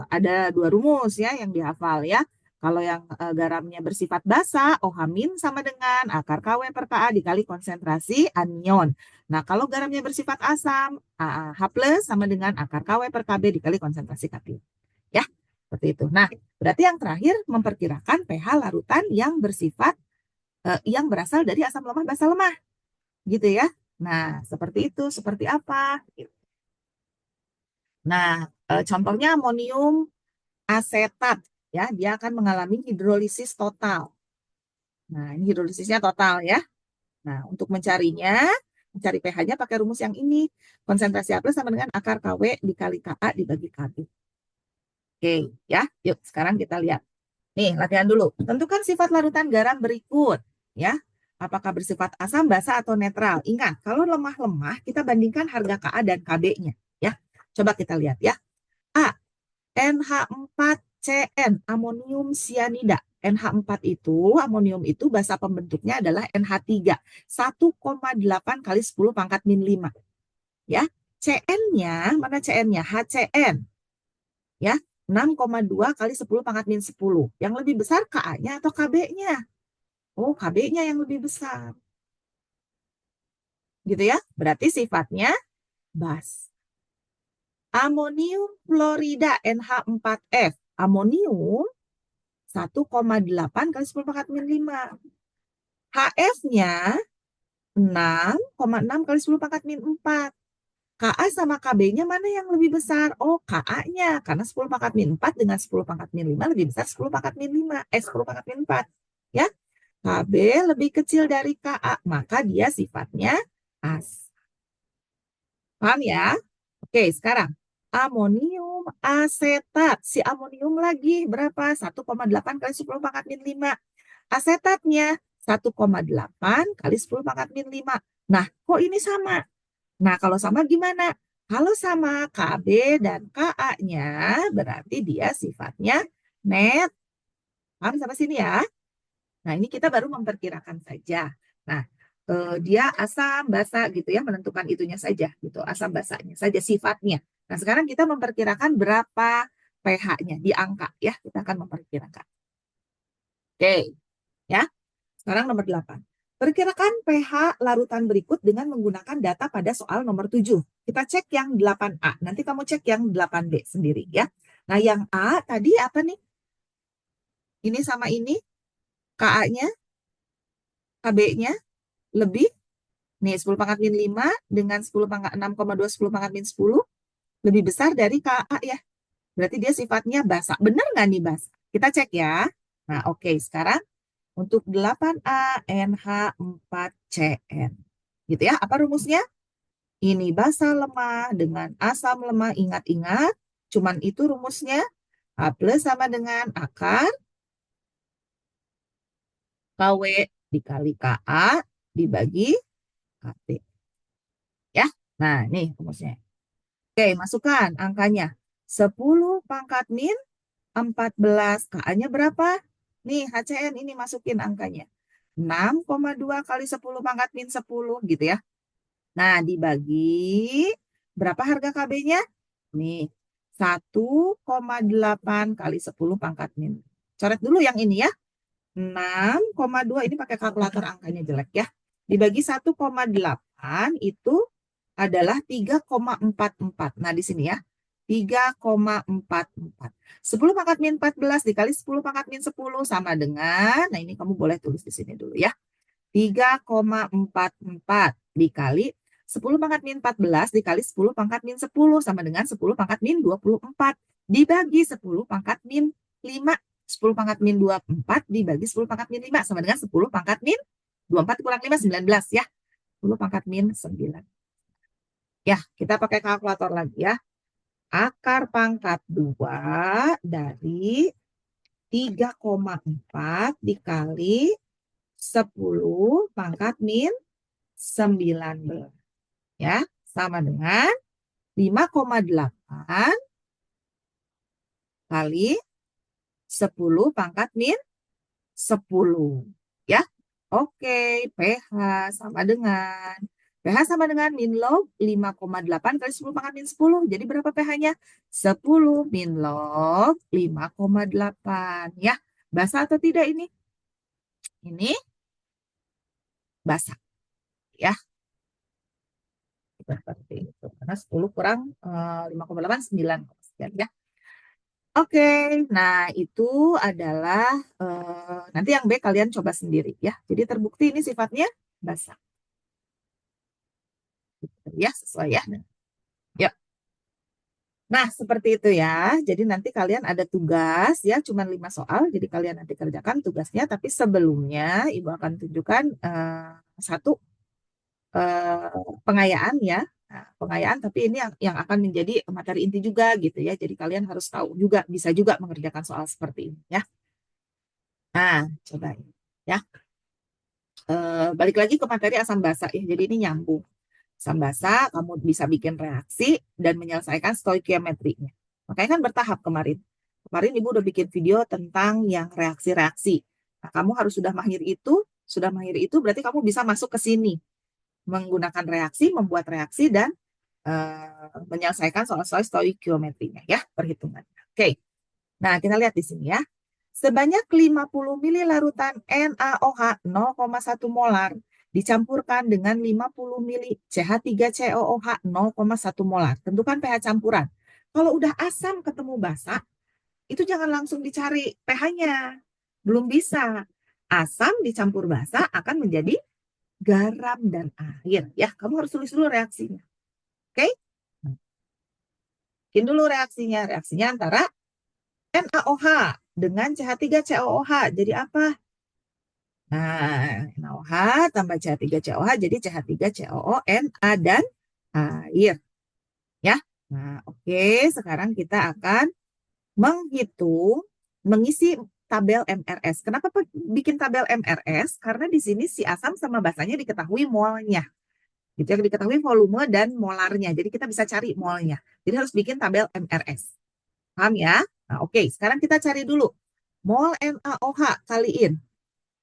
ada 2 rumus ya yang dihafal ya. Kalau yang garamnya bersifat basa, OH- sama dengan akar KW per Ka dikali konsentrasi anion. Nah, kalau garamnya bersifat asam, H+ sama dengan akar KW per Kb dikali konsentrasi kation. Ya, seperti itu. Nah, berarti yang terakhir memperkirakan pH larutan yang bersifat yang berasal dari asam lemah basa lemah. Gitu ya. Nah, seperti itu. Seperti apa? Nah, contohnya amonium asetat ya, dia akan mengalami hidrolisis total. Nah, ini hidrolisisnya total ya. Nah, untuk mencari pH-nya pakai rumus yang ini. Konsentrasi A plus sama dengan akar KW dikali KA dibagi KB. Oke, ya. Yuk, sekarang kita lihat. Nih, latihan dulu. Tentukan sifat larutan garam berikut. Ya, apakah bersifat asam, basa, atau netral? Ingat, kalau lemah-lemah, kita bandingkan harga Ka dan Kb-nya. Ya, coba kita lihat ya. A, NH4CN, amonium cyanida. NH4 itu, amonium itu basa pembentuknya adalah NH3. 1,8 kali 10 pangkat min 5. Ya, CN-nya, mana CN-nya? HCN. Ya, 6,2 kali 10 pangkat min 10. Yang lebih besar Ka-nya atau Kb-nya? Oh, Kb-nya yang lebih besar. Gitu ya. Berarti sifatnya bas. Amonium fluorida NH4F. Amonium 1,8 kali 10 pangkat min 5. HF-nya 6,6 kali 10 pangkat min 4. Ka sama Kb-nya mana yang lebih besar? Oh, Ka-nya. Karena 10 pangkat min 4 dengan 10 pangkat min 5 lebih besar 10 pangkat min 5. 10 pangkat min 4. Ya, Kb lebih kecil dari Ka. Maka dia sifatnya as. Paham ya? Oke, sekarang. Amonium asetat. Si amonium lagi berapa? 1,8 kali 10 pangkat min 5. Asetatnya 1,8 kali 10 pangkat min 5. Nah, kok ini sama? Nah, kalau sama gimana? Kalau sama Kb dan Ka-nya, berarti dia sifatnya net. Paham sampai sini ya? Nah, ini kita baru memperkirakan saja. Nah, dia asam, basa gitu ya, menentukan itunya saja gitu, asam basanya saja sifatnya. Nah, sekarang kita memperkirakan berapa pH-nya di angka ya, kita akan memperkirakan. Oke, ya. Sekarang nomor 8. Perkirakan pH larutan berikut dengan menggunakan data pada soal nomor 7. Kita cek yang 8A. Nanti kamu cek yang 8B sendiri ya. Nah, yang A tadi apa nih? Ini sama ini. Ka-nya, Kb-nya lebih. Nih, 10 pangkat min 5 dengan 10 pangkat 6,2 10 pangkat min 10 lebih besar dari Ka ya. Berarti dia sifatnya basa. Benar nggak nih basa? Kita cek ya. Nah, oke. Sekarang untuk 8A NH4CN. Gitu ya. Apa rumusnya? Ini basa lemah dengan asam lemah. Ingat-ingat. Cuman itu rumusnya. A plus sama dengan akar KW dikali Ka dibagi Kb. Ya. Nah, nih rumusnya. Oke, masukkan angkanya. 10 pangkat min 14. Ka-nya berapa? Nih, HCN ini masukin angkanya. 6,2 kali 10 pangkat min 10 gitu ya. Nah, dibagi berapa harga KB-nya? Nih, 1,8 kali 10 pangkat min. Coret dulu yang ini ya. 6,2 ini pakai kalkulator angkanya jelek ya. Dibagi 1,8 itu adalah 3,44. Nah, di sini ya. 3,44. 10 pangkat min 14 dikali 10 pangkat min 10 sama dengan, nah ini kamu boleh tulis di sini dulu ya. 3,44 dikali 10 pangkat min 14 dikali 10 pangkat min 10 sama dengan 10 pangkat min 24 dibagi 10 pangkat min 5. 10 pangkat min 24 dibagi 10 pangkat min 5 sama dengan 10 pangkat min 24 kurang 5, 19 ya. 10 pangkat min 9. Ya, kita pakai kalkulator lagi ya. Akar pangkat 2 dari 3,4 dikali 10 pangkat min 19. Ya, sama dengan 5,8 kali 10 pangkat min 10. Ya, oke. pH sama dengan min log 5,8 kali 10 pangkat min 10. Jadi berapa pH-nya? 10 min log 5,8. Ya, basah atau tidak ini? Ini basah. Ya, seperti itu. Karena 10 kurang 5,8, 9. Ya. Oke, nah itu adalah nanti yang B kalian coba sendiri ya. Jadi terbukti ini sifatnya basah. Ya, sesuai ya. Ya. Nah, seperti itu ya. Jadi nanti kalian ada tugas ya, cuma 5 soal. Jadi kalian nanti kerjakan tugasnya. Tapi sebelumnya Ibu akan tunjukkan satu eh, pengayaan ya. Nah, pengayaan, tapi ini yang akan menjadi materi inti juga gitu ya. Jadi kalian harus tahu juga, bisa juga mengerjakan soal seperti ini ya. Nah, coba ya. Balik lagi ke materi asam basa ya. Jadi ini nyambung. Asam basa, kamu bisa bikin reaksi dan menyelesaikan stoikiometrinya. Makanya kan bertahap kemarin. Kemarin Ibu udah bikin video tentang yang reaksi-reaksi. Nah, kamu harus sudah mahir itu berarti kamu bisa masuk ke sini. Menggunakan reaksi, membuat reaksi, dan menyelesaikan soal-soal stoikiometrinya ya, perhitungan. Oke, nah kita lihat di sini ya. Sebanyak 50 mili larutan NaOH 0,1 molar dicampurkan dengan 50 mili CH3COOH 0,1 molar. Tentukan pH campuran. Kalau udah asam ketemu basa, itu jangan langsung dicari pH-nya. Belum bisa. Asam dicampur basa akan menjadi garam dan air. Ya, kamu harus tulis dulu reaksinya. Oke? Bikin dulu reaksinya. Reaksinya antara NaOH dengan CH3COOH. Jadi apa? Nah, NaOH tambah CH3COOH jadi CH3COO, Na, dan air. Ya. Nah, oke. Sekarang kita akan mengisi tabel MRS. Kenapa bikin tabel MRS? Karena di sini si asam sama basanya diketahui molnya. Gitu ya, diketahui volume dan molarnya. Jadi kita bisa cari molnya. Jadi harus bikin tabel MRS. Paham ya? Nah, oke. Sekarang kita cari dulu. Mol NaOH kaliin.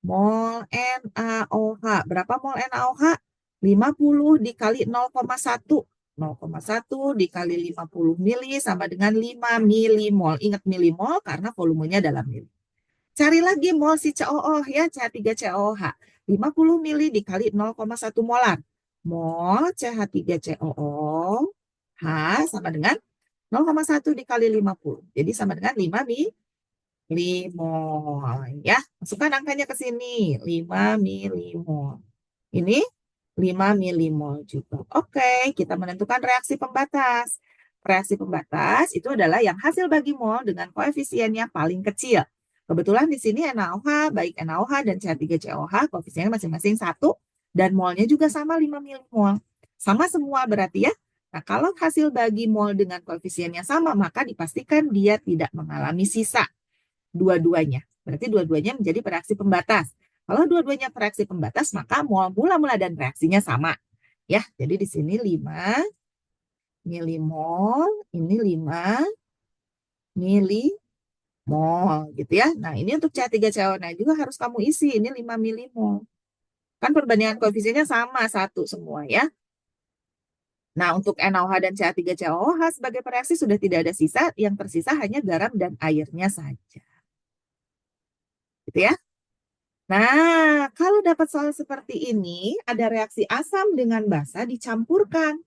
Mol NaOH. Berapa mol NaOH? 50 dikali 0,1. 0,1 dikali 50 mili sama dengan 5 milimol. Ingat milimol karena volumenya dalam mili. Cari lagi mol si COO ya, CH3COOH. 50 mili dikali 0,1 molar. Mol CH3COOH sama dengan 0,1 dikali 50. Jadi sama dengan 5 milimol. Ya, masukkan angkanya ke sini. 5 milimol. Ini 5 milimol juga. Oke, kita menentukan reaksi pembatas. Reaksi pembatas itu adalah yang hasil bagi mol dengan koefisiennya paling kecil. Kebetulan di sini NaOH, baik NaOH dan CH3COOH, koefisiennya masing-masing 1, dan molnya juga sama 5 milimol. Sama semua berarti ya. Nah, kalau hasil bagi mol dengan koefisiennya sama, maka dipastikan dia tidak mengalami sisa dua-duanya. Berarti dua-duanya menjadi reaksi pembatas. Kalau dua-duanya reaksi pembatas, maka mula-mula dan reaksinya sama. Ya, jadi di sini 5 milimol, ini 5 milimol gitu ya. Nah, ini untuk CH3COO. Nah, juga harus kamu isi, ini 5 milimol. Kan perbandingan koefisiennya sama, satu semua ya. Nah, untuk NaOH dan CH3COOH sebagai reaksi sudah tidak ada sisa, yang tersisa hanya garam dan airnya saja. Gitu ya. Nah, kalau dapat soal seperti ini, ada reaksi asam dengan basa dicampurkan.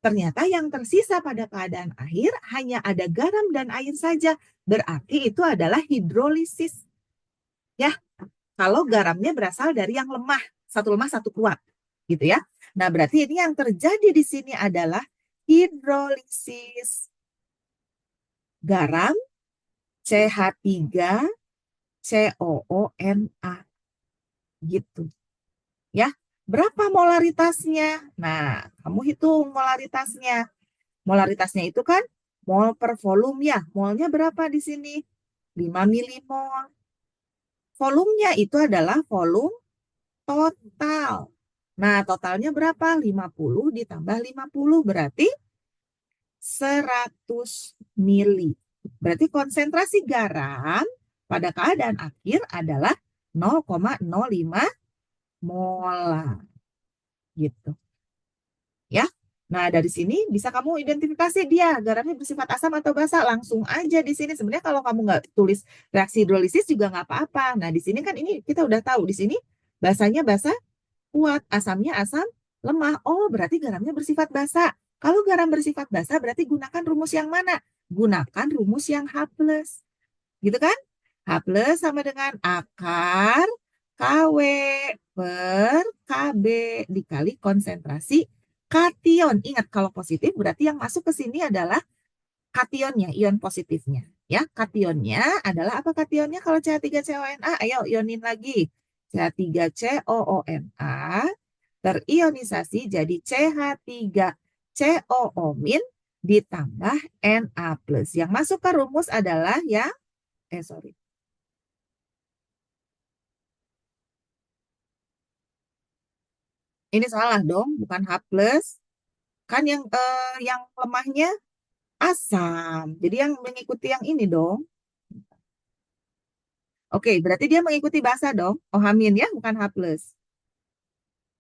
Ternyata yang tersisa pada keadaan akhir hanya ada garam dan air saja. Berarti itu adalah hidrolisis. Ya, kalau garamnya berasal dari yang lemah. Satu lemah, satu kuat. Gitu ya. Nah, berarti ini yang terjadi di sini adalah hidrolisis. Garam CH3COONA. Gitu. Ya, berapa molaritasnya? Nah, kamu hitung molaritasnya. Molaritasnya itu kan mol per volume ya. Molnya berapa di sini? 5 milimol. Volumenya itu adalah volume total. Nah, totalnya berapa? 50 ditambah 50 berarti 100 mili. Berarti konsentrasi garam pada keadaan akhir adalah 0,05 molar. Gitu. Ya. Nah, dari sini bisa kamu identifikasi dia garamnya bersifat asam atau basa. Langsung aja di sini. Sebenarnya kalau kamu nggak tulis reaksi hidrolisis juga nggak apa-apa. Nah, di sini kan ini kita udah tahu. Di sini basanya basa kuat, asamnya asam lemah. Oh, berarti garamnya bersifat basa. Kalau garam bersifat basa, berarti gunakan rumus yang mana? Gunakan rumus yang H+. Gitu kan? H+ sama dengan akar KW per KB dikali konsentrasi kation. Ingat, kalau positif berarti yang masuk ke sini adalah kationnya, ion positifnya. Ya, kationnya adalah apa kationnya kalau CH3CONA? Ayo ionin lagi. CH3COONA terionisasi jadi CH3COO- ditambah Na+. Yang masuk ke rumus adalah yang sorry. Ini salah dong, bukan H+. Kan yang lemahnya asam. Jadi yang mengikuti yang ini dong. Oke, berarti dia mengikuti basa dong. OH- ya, bukan H+.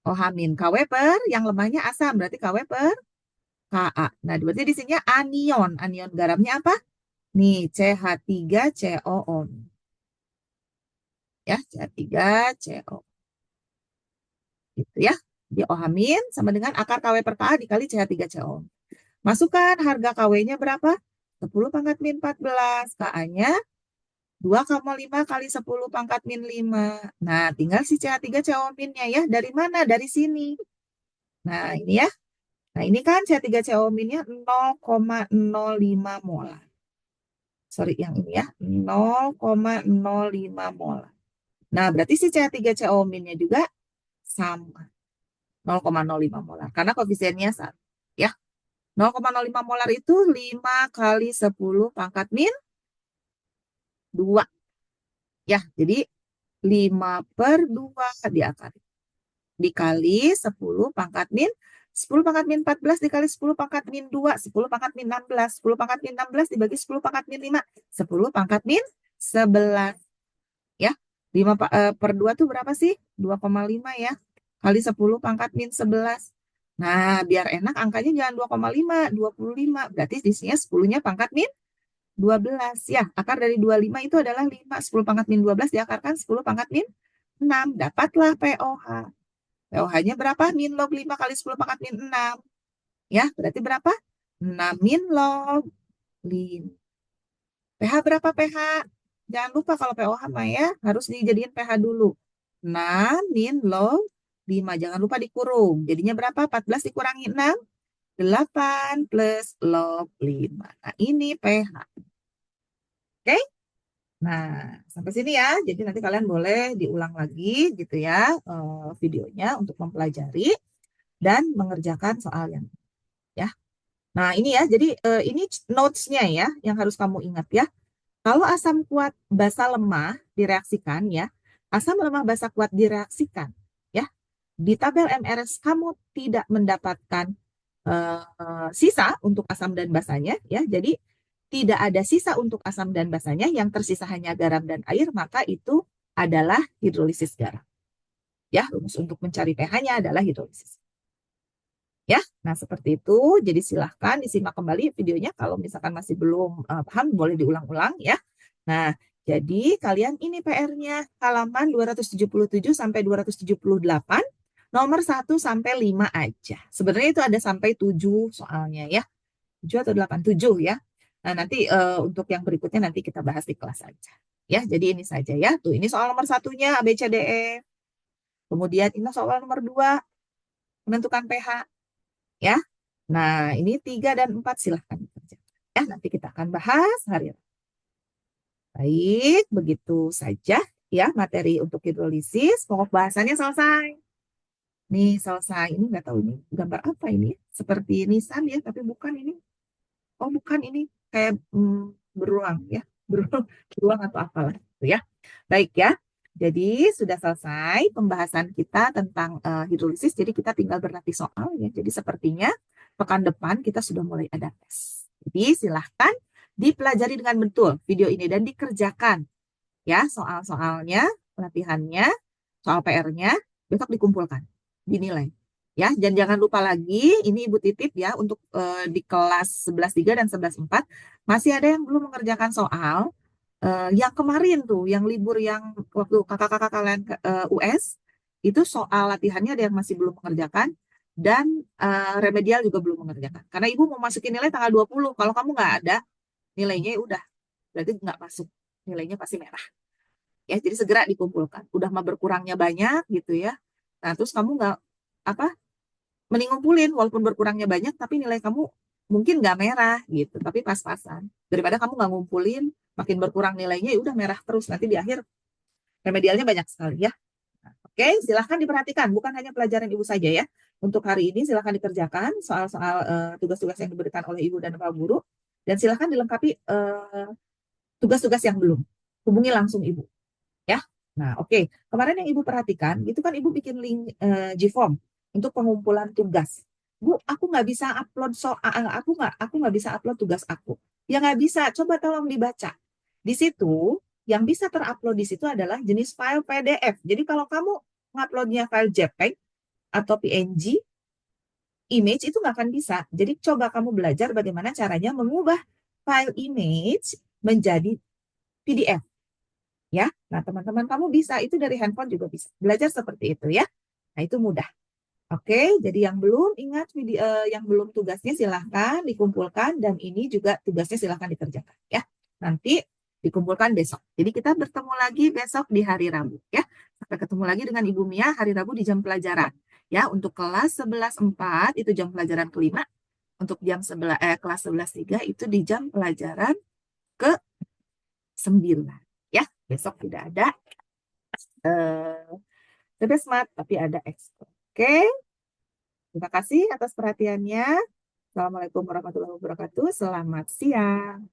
OH-. KW per yang lemahnya asam, berarti KW per Ka. Nah, berarti di sini anion. Anion garamnya apa? Nih, CH3COO. Ya, CH3CO. Gitu ya. Di OH- sama dengan akar KW per Ka dikali CH3CO. Masukkan harga KW-nya berapa? 10 pangkat min 14. Ka-nya 2,5 kali 10 pangkat min 5. Nah, tinggal si CH3CO-nya ya. Dari mana? Dari sini. Nah, ini ya. Nah, ini kan CH3CO-nya 0,05 molar. Sorry, yang ini ya. 0,05 molar. Nah, berarti si CH3CO-nya juga sama. 0,05 molar. Karena koefisiennya 1. Ya. 0,05 molar itu 5 kali 10 pangkat min 2. Ya, jadi 5 per 2 diakali. Dikali 10 pangkat min 10 pangkat min 14 dikali 10 pangkat min 2, 10 pangkat min 16, 10 pangkat min 16 dibagi 10 pangkat min 5, 10 pangkat min 11. Ya, 5 per 2 tuh berapa sih? 2,5 ya. Kali 10 pangkat min 11. Nah, biar enak angkanya jangan 2,5, 25. Berarti di sini 10-nya pangkat min 12. Ya, akar dari 25 itu adalah 5. 10 pangkat min 12 diakarkan 10 pangkat min 6. Dapatlah POH. POH-nya berapa? Min log 5 kali 10 pangkat min 6. Ya, berarti berapa? 6 min log 5. pH berapa pH? Jangan lupa kalau POH mah ya, harus dijadiin pH dulu. 6 min log 5. Jangan lupa dikurung. Jadinya berapa? 14 dikurangi 6. 8 plus log 5. Nah, ini pH. Oke? Nah, sampai sini ya. Jadi nanti kalian boleh diulang lagi gitu ya videonya untuk mempelajari dan mengerjakan soal yang ya. Nah, ini ya. Jadi ini notes-nya ya yang harus kamu ingat ya. Kalau asam kuat basa lemah direaksikan ya. Asam lemah basa kuat direaksikan ya. Di tabel MRS kamu tidak mendapatkan sisa untuk asam dan basanya ya. Jadi tidak ada sisa untuk asam dan basanya, yang tersisa hanya garam dan air, maka itu adalah hidrolisis garam. Ya, rumus untuk mencari pH-nya adalah hidrolisis. Ya, nah seperti itu. Jadi silahkan disimak kembali videonya. Kalau misalkan masih belum paham, boleh diulang-ulang ya. Nah, jadi kalian ini PR-nya halaman 277 sampai 278, nomor 1 sampai 5 aja. Sebenarnya itu ada sampai 7 soalnya ya. 7 atau 8? 7 ya. Nah, nanti untuk yang berikutnya nanti kita bahas di kelas saja. Ya, jadi ini saja ya. Tuh, ini soal nomor satunya A, B, C, D, E. Kemudian ini soal nomor 2, menentukan pH. Ya. Nah, ini 3 dan 4 silahkan dikerjakan. Ya, nanti kita akan bahas hari ini. Baik, begitu saja ya materi untuk hidrolisis. Pokok bahasannya selesai. Nih, selesai. Ini nggak tahu ini gambar apa ini. Seperti nisan ya, tapi bukan ini. Oh, bukan ini. Kayak beruang ya. Beruang atau apalah. Gitu ya. Baik ya. Jadi sudah selesai pembahasan kita tentang hidrolisis. Jadi kita tinggal berlatih soal ya. Jadi sepertinya pekan depan kita sudah mulai ada tes. Jadi silahkan dipelajari dengan betul video ini dan dikerjakan ya soal-soalnya, latihannya, soal PR-nya besok dikumpulkan, dinilai. Ya, dan jangan lupa lagi ini Ibu titip ya untuk di kelas 11.3 dan 11.4 masih ada yang belum mengerjakan soal yang kemarin tuh, yang libur yang waktu kakak-kakak kalian US, itu soal latihannya ada yang masih belum mengerjakan, dan remedial juga belum mengerjakan. Karena Ibu mau masukin nilai tanggal 20, kalau kamu nggak ada, nilainya udah, berarti nggak masuk. Nilainya pasti merah. Ya, jadi segera dikumpulkan. Udah mah berkurangnya banyak gitu ya. Nah, terus kamu nggak, apa, mending ngumpulin, walaupun berkurangnya banyak, tapi nilai kamu mungkin nggak merah gitu, tapi pas-pasan. Daripada kamu nggak ngumpulin, makin berkurang nilainya, ya udah merah terus. Nanti di akhir remedialnya banyak sekali ya. Oke, silahkan diperhatikan. Bukan hanya pelajaran Ibu saja ya. Untuk hari ini silahkan dikerjakan soal-soal tugas-tugas yang diberikan oleh Ibu dan Pak Guru. Dan silahkan dilengkapi tugas-tugas yang belum. Hubungi langsung Ibu. Ya. Nah, oke. Kemarin yang Ibu perhatikan, itu kan Ibu bikin link Gform untuk pengumpulan tugas. Bu, aku nggak bisa upload aku nggak bisa upload tugas aku. Ya nggak bisa. Coba tolong dibaca. Di situ yang bisa terupload di situ adalah jenis file PDF. Jadi kalau kamu nguploadnya file JPEG atau PNG, image itu nggak akan bisa. Jadi coba kamu belajar bagaimana caranya mengubah file image menjadi PDF. Ya, nah teman-teman kamu bisa, itu dari handphone juga bisa. Belajar seperti itu ya. Nah itu mudah. Oke, jadi yang belum ingat yang belum tugasnya silahkan dikumpulkan dan ini juga tugasnya silahkan dikerjakan ya. Nanti dikumpulkan besok. Jadi kita bertemu lagi besok di hari Rabu ya. Sampai ketemu lagi dengan Ibu Mia hari Rabu di jam pelajaran. Ya, untuk kelas 11.4 itu jam pelajaran kelima. Untuk kelas 11.3 itu di jam pelajaran ke-9. Ya, besok tidak ada TP Smart tapi ada Expo. Oke, terima kasih atas perhatiannya. Assalamualaikum warahmatullahi wabarakatuh. Selamat siang.